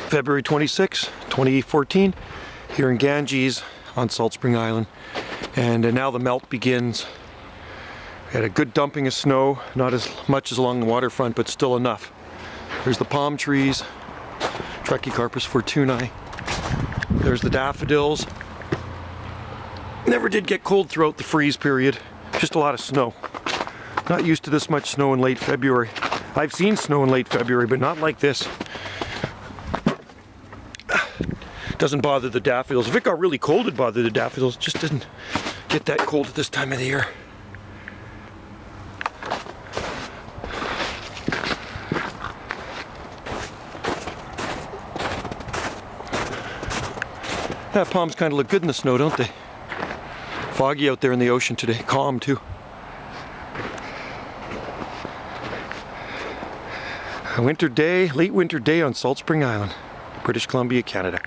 February 26, 2014, here in Ganges on Salt Spring Island. And now the melt begins. We had a good dumping of snow, not as much as along the waterfront, but still enough. There's the palm trees, Trachycarpus fortunae. There's the daffodils. Never did get cold throughout the freeze period, just a lot of snow. Not used to this much snow in late February. I've seen snow in late February, but not like this. Doesn't bother the daffodils. If it got really cold, it'd bother the daffodils. It just didn't get that cold at this time of the year. Yeah, palms kind of look good in the snow, don't they? Foggy out there in the ocean today. Calm too. A winter day, late winter day on Salt Spring Island, British Columbia, Canada.